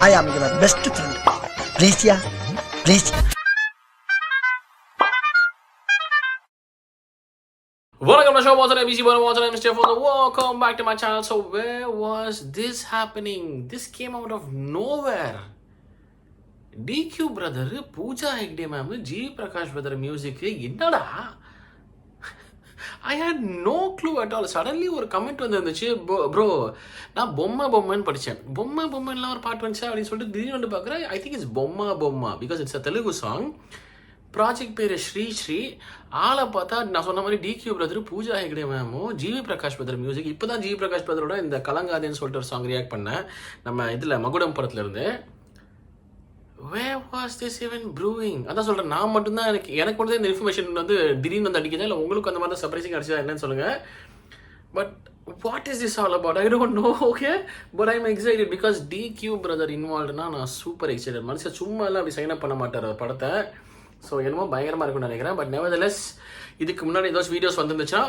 I am your best friend. Please, yeah. Please. Welcome to the show. What's up, BC? What's up, Mr. Phone? Welcome back to my channel. So, where was this happening? This came out of nowhere. DQ brother, Pooja Hegde ma'am, G Prakash brother music. என்னடா I had no clue at all. Suddenly ஒரு comment வந்துருந்துச்சு, bro நான் பொம்மைன்னு படித்தேன். பொம்மைலாம் ஒரு பாட்டு வந்துச்சு அப்படின்னு சொல்லிட்டு திடீர்னு வந்து பார்க்குறேன். I think it's Bomma because it's a Telugu song. Project பேர் ஸ்ரீ. ஆளை பார்த்தா நான் சொன்ன மாதிரி டிக்யூ பிரதர், பூஜா ஹெக்டே மேமும், ஜிவி பிரகாஷ் பிரதர் மியூசிக். இப்போ தான் ஜிவி பிரகாஷ் பிரதரோட இந்த கலங்காதேன்னு சொல்லிட்டு ஒரு சாங் ரியாக்ட் பண்ணேன் நம்ம இதில் மகுடம் படத்துலேருந்து. Where was this even brewing? அதான் சொல்கிறேன், நான் மட்டும்தான் எனக்கு வந்து இந்த இன்ஃபர்மேஷன் வந்து திடீர்னு வந்து அடிக்குதா, இல்லை உங்களுக்கு அந்த மாதிரி தான் சர்ப்ரைசிங் அடிச்சதா என்னன்னு சொல்லுங்கள். But what is this all about? I don't know. Okay, but I'm excited because DQ brother இன்வால்வ்டுனா நான் சூப்பர் எக்ஸைட்டட். மனுஷன் சும்மா எல்லாம் அப்படி சைன் அப் பண்ண மாட்டார் படத்தை. ஸோ என்னமோ பயங்கரமாக இருக்கும்னு நினைக்கிறேன். பட் நெவர்தலெஸ் இதுக்கு முன்னாடி ஏதாச்சும் வீடியோஸ் வந்துருந்துச்சுன்னா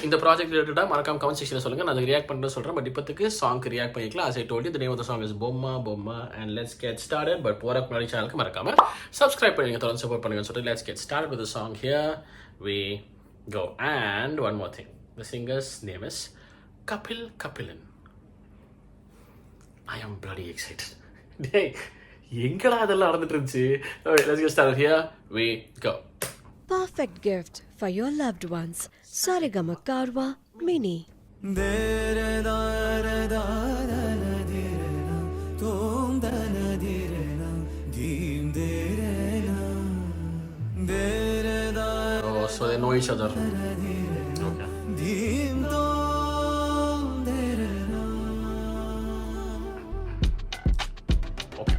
இந்த ப்ராஜெக்ட் ரிலேட்டடாக மறக்காம கமெண்ட் செக்ஷனில் சொல்லுங்கள், நான் அதுக்கு ரியாக்ட் பண்ணுறது சொல்கிறேன். பட் இப்போத்துக்கு சாங்க்கு ரியாக்ட் பண்ணிக்கலாம். as I told you, the name of the song is பொம்மா and let's get started. But போகிறக்கு முன்னாடி சேனலுக்கு மறக்காம சப்ஸ்கிரைப் பண்ணுங்க, தொடர்ந்து சப்போர்ட் பண்ணுங்கன்னு சொல்லிட்டு let's get started with the song. Here we go. And one more thing, the singer's name is Kapilan. I am bloody excited. Hey, எங்கடா அதெல்லாம் நடந்துட்டு இருந்துச்சு? Okay, let's get started. Here we go. Perfect gift for your loved ones. Sarigama Karwa Mini. Oh, so they know each other. Okay.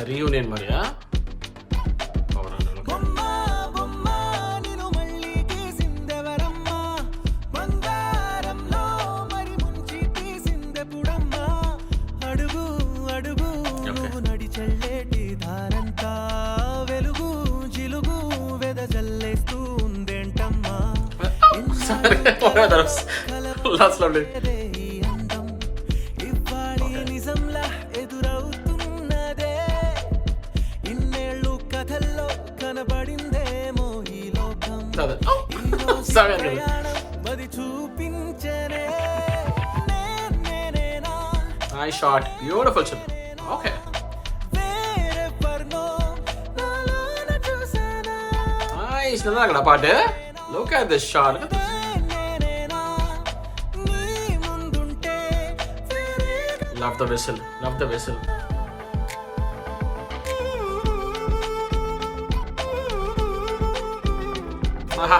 Reunion மாதிரியா? That's lovely. Nice shot, beautiful shot. Okay. Nice, நல்லா இருக்குடா பாட்டு. Look at this shot. Look at this. Love the whistle. Aha.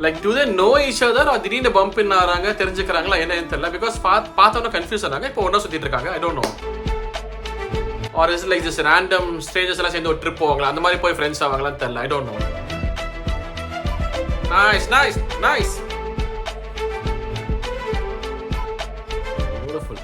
Like, do they know each other or திடீர்னு pump இன் ஆறாங்க, தெரிஞ்சுக்கிறாங்களா என்னன்னு தெரியல. Because பார்த்தோன்னா confuse ஆனாங்க. இப்போ ஒன்றா சுற்றிட்டு இருக்காங்க. I don't know. Or is like just random strangers எல்லாம் சேர்ந்து ஒரு ட்ரிப் போவாங்களா, அந்த மாதிரி போய் ஃப்ரெண்ட்ஸ் ஆவாங்களான்னு தெரியல. ஐ டோன்ட் நோ. Nice. Beautiful.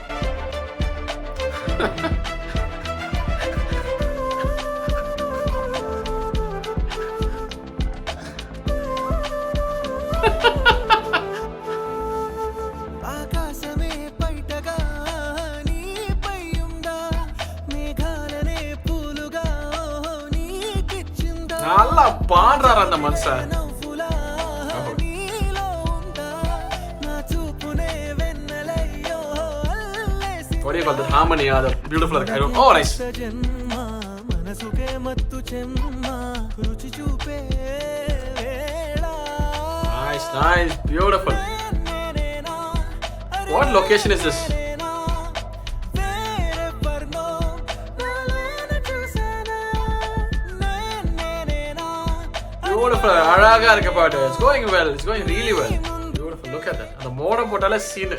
நல்லா பாடுறாரு அந்த மனுஷன். What do you call that harmony? The beautiful. I don't. Oh, nice. Nice, beautiful. What location is this? Beautiful. அழகா இருக்கு பாட்டு. It's going well. It's going really well. Beautiful. Look at that. அந்த மோட போட்டாலே scene.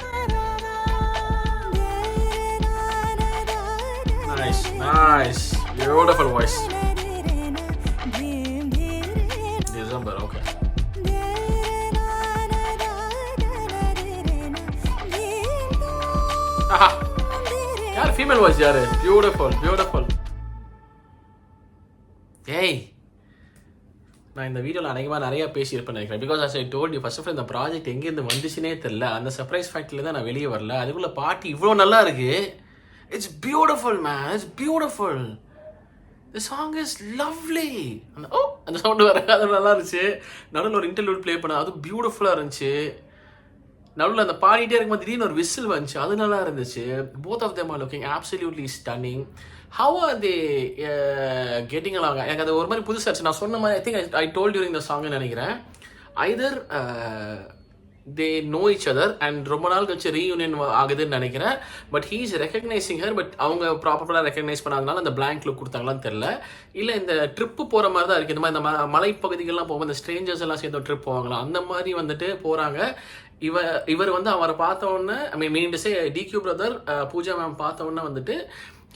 Nice. Beautiful voice. December, okay. Aha. Yeah, female voice, yeah. Beautiful. ஏய், நான் இந்த வீடியோவில் அநேகமாக நிறையா பேசியிருப்பேன் நினைக்கிறேன். Because as I told you, first of all இந்த ப்ராஜெக்ட் எங்கேருந்து வந்துச்சுனே தெரில. அந்த சர்ப்ரைஸ் ஃபேக்ட்ரியில் தான் நான் வெளியே வரல. அதுக்குள்ளே பாட்டு இவ்வளோ நல்லா இருக்கு. It's beautiful man, it's beautiful. The song is lovely. அந்த சவுண்டு வர அது நல்லா இருந்துச்சு. நடுவில் ஒரு இன்டர்வியூட் ப்ளே பண்ண, அது பியூட்டிஃபுல்லாக இருந்துச்சு. நடுவில் அந்த பாடிட்டே இருக்கும்போது திடீர்னு ஒரு விசில் வந்துச்சு, அது நல்லா இருந்துச்சு. Both of them are looking absolutely stunning. How are they getting along? எனக்கு அது ஒரு மாதிரி புதுசாக இருந்துச்சு. நான் சொன்ன மாதிரி I told during the song நினைக்கிறேன். either they know each other and ரொம்ப நாள் கழிச்சு ரீயூனியன் ஆகுதுன்னு நினைக்கிறேன். But he is recognizing her. But அவங்க ப்ராப்பராக ரெக்கக்னைஸ் பண்ணாதனால அந்த blank look கொடுத்தாங்களான்னு தெரில. இல்லை இந்த ட்ரிப்பு போகிற மாதிரி தான் இருக்குது. இந்த மாதிரி இந்த மலைப்பகுதிகள்லாம் போகும்போது இந்த ஸ்ட்ரேஞ்சர்ஸ் எல்லாம் சேர்ந்து ட்ரிப் போவாங்களா, அந்த மாதிரி வந்துட்டு போகிறாங்க. இவர் வந்து அவரை பார்த்த உடனே, mean to say DQ brother Pooja ma'am பார்த்த உடனே வந்துட்டு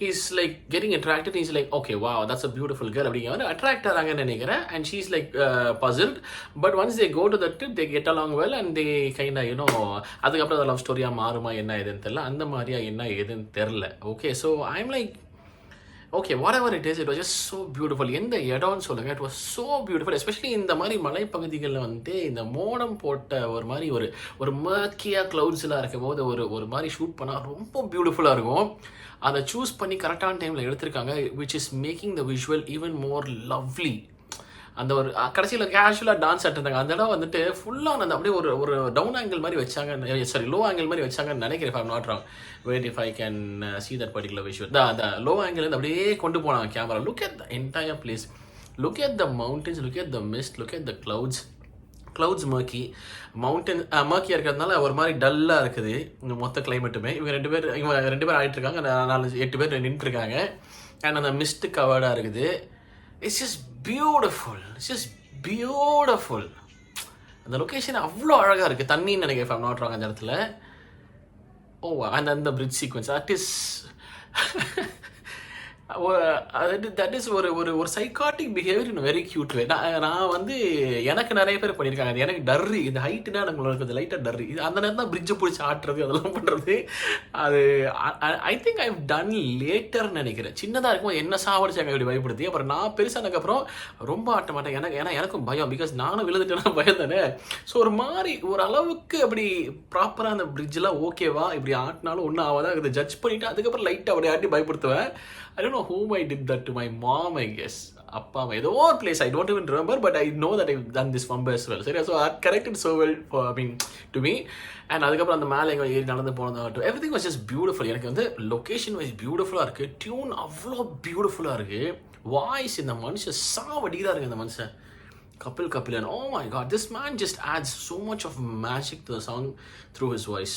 he's like getting attracted. He's like, okay, wow, that's a beautiful girl. அப்படிங்கிற அட்ராக்ட் ஆகிறாங்கன்னு நினைக்கிறேன். and she's like puzzled. but once they go to the trip, they get along well and they kind of, அதுக்கப்புறம் அது love ஸ்டோரியாக மாறுமா என்ன ஏதுன்னு தெரில. அந்த மாதிரியா என்ன ஏதுன்னு தெரில. Okay, so I'm like, okay, what ever it is, it was just so beautiful. எந்த இடம்னு சொல்லுங்கள், it was so beautiful. Especially இந்த மாதிரி மலைப்பகுதிகளில் வந்துட்டு இந்த மோடம் போட்ட ஒரு மாதிரி ஒரு மர்க்கியாக க்ளவுட்ஸ்லாம் இருக்கும் போது ஒரு மாதிரி ஷூட் பண்ணால் ரொம்ப பியூட்டிஃபுல்லாக இருக்கும். அதை சூஸ் பண்ணி கரெக்டான டைமில் எடுத்திருக்காங்க, which is making the visual even more lovely. அந்த ஒரு கடைசியில் கேஷுவலாக டான்ஸ் ஆட்டிருந்தாங்க. அந்த இடம் வந்துட்டு ஃபுல்லாக அந்த அப்படியே ஒரு டவுன் ஆங்கிள் மாதிரி வச்சாங்க, சாரி லோ ஆங்கிள் மாதிரி வச்சாங்கன்னு நினைக்கிறேன். if I'm not wrong, wait if I can see that particular visual. the low angle இருந்து அப்படியே கொண்டு போனாங்க camera. look at the entire place, look at the mountains, look at the mist, look at the clouds murky. Mountain மர்க்கியாக இருக்கிறதுனால ஒரு மாதிரி டல்லாக இருக்குது இந்த மொத்த கிளைமேட்டுமே. இவங்க ரெண்டு பேர் ஆகிட்டு இருக்காங்க, 4-8 பேர் நின்றுருக்காங்க. அண்ட் அந்த மிஸ்ட் கவர்டாக இருக்குது. It's just beautiful, it's just beautiful. அந்த லொக்கேஷன் அவ்வளோ அழகாக இருக்குது. தண்ணின்னு நினைக்கிறேன், if I'm not wrong, அந்த இடத்துல. அந்த பிரிட்ஜ் சீக்வன்ஸ், தட் இஸ் ஒரு psychotic behaviour in very cute way. நான் வந்து எனக்கு நிறைய பேர் பண்ணியிருக்காங்க. எனக்கு டர்ரி, இந்த ஹைட்டுனா எனக்கு லைட்டாக டர்ரி. அந்த நேரம் தான் பிரிட்ஜை பிடிச்சி ஆட்டுறது, அதெல்லாம் பண்ணுறது. அது I think I have done லேட்டர்னு நினைக்கிறேன். சின்னதாக இருக்கும்போது என்ன சாவடிச்சாங்க இப்படி பயப்படுத்தி. அப்புறம் நான் பெருசானதுக்கப்புறம் ரொம்ப ஆட்ட மாட்டேன். ஏன்னா எனக்கும் பயம், பிகாஸ் நானும் விழுந்துட்டேன்னா பயம் தானே. ஸோ ஒரு மாதிரி ஒரு அளவுக்கு அப்படி ப்ராப்பராக அந்த பிரிட்ஜெலாம் ஓகேவா, இப்படி ஆட்டினாலும் ஒன்றும் ஆகாதான் இதை ஜட்ஜ் பண்ணிவிட்டு அதுக்கப்புறம் லைட்டாக அப்படி ஆட்டி பயப்படுத்துவேன். I don't know whom I did that to, my mom, I guess. அப்பா அம்மா ஏதோ ஒரு place, I don't even remember, but I know that I've done this one as well. சரி, so that corrected so well to me. and அதுக்கப்புறம் அந்த மேலே எங்கே ஏறி நடந்து போனதாகட்டும், everything was just beautiful. எனக்கு வந்து லொக்கேஷன் வைஸ் பியூட்டிஃபுல்லாக இருக்குது, டியூன் அவ்வளோ பியூட்டிஃபுல்லாக இருக்குது, வாய்ஸ் இந்த மனுஷன் சாவடிதான் இருக்குது. இந்த மனுஷன் Kapil and oh my god, this man just adds so much of magic to the song through his voice.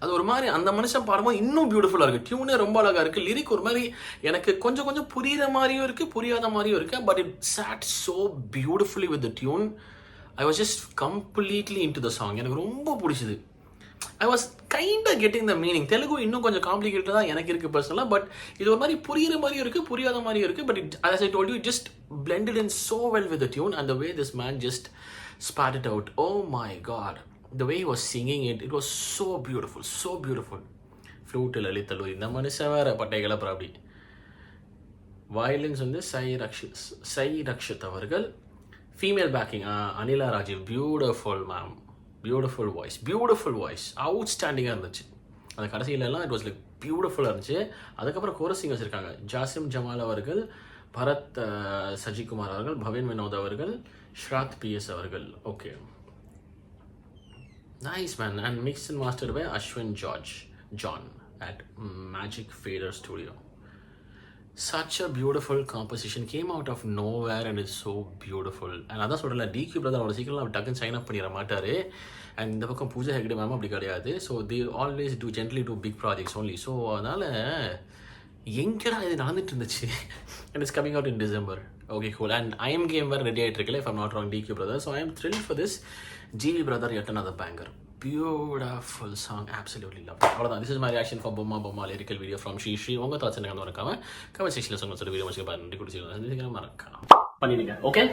அது ஒரு மாதிரி அந்த மனுஷன் பாடும்போது இன்னும் பியூட்டிஃபுல்லாக இருக்குது. டியூனே ரொம்ப அழகாக இருக்குது. லிரிக் ஒரு மாதிரி எனக்கு கொஞ்சம் புரியுற மாதிரியும் இருக்குது, புரியாத மாதிரியும் இருக்குது. But it sat so beautifully with the tune. I was just completely into the song. எனக்கு ரொம்ப பிடிச்சிது. I was kind of getting the meaning. Telugu இன்னும் கொஞ்சம் காம்ப்ளிகேட்டடாக தான் எனக்கு இருக்குது பர்சனலாக. பட் இது ஒரு மாதிரி புரியுற மாதிரியும் இருக்குது, புரியாத மாதிரியும் இருக்குது. But as I told you, it just blended in so well with the tune, and the way this man just spat it out. Oh my god. The way he was singing it was so beautiful, so beautiful. Flute Lalitha Luri, இந்த மனுஷன் வேற பட்டைகளை அப்படி. Violins வந்து சை ரக்ஷித் அவர்கள். Female backing Anila Rajeev. Beautiful ma'am, beautiful voice, அவுட்ஸ்டாண்டிங்காக இருந்துச்சு. அந்த கடைசியிலலாம் இட் வாஸ் லைக் பியூட்டிஃபுல்லாக இருந்துச்சு. அதுக்கப்புறம் கோரஸிங் வச்சுருக்காங்க. ஜாசிம் ஜமால் அவர்கள், பரத் சஜிகுமார் அவர்கள், பவன் வினோத் அவர்கள், ஸ்ராத் PS அவர்கள். Okay, nice man. and mixed and mastered by Ashwin John at Magic Fader Studio. Such a beautiful composition came out of nowhere and it's so beautiful. and அதான் சொல்கிறேன்ல, DQ பிரதர் அவ்வளோ சீக்கிரம் டக்குன்னு sign up பண்ணிட மாட்டார். And இந்த பக்கம் Pooja Hegde ma'am அப்படி கிடையாது. So they always gently do big projects only. So அதனால் எங்கடா இது நடந்துட்டு இருந்துச்சு. and it's coming out in December. Okay, cool. and I am game வேறு ரெடி ஆகிட்டு இருக்கல, if I'm not wrong, DQ brother. so I am thrilled for this. GV brother, yet another banger. Beautiful song, absolutely love it. அவ்வளோதான். This is my reaction for பொம்மா lyrical video from Shri. உங்கள் thoughts எனக்கு வந்து மறக்காம comment செக்ஷனில் சொல்லுங்கள். Video முடிச்சு நன்றி கொடுத்து மறக்காம பண்ணிடுங்க. ஓகே.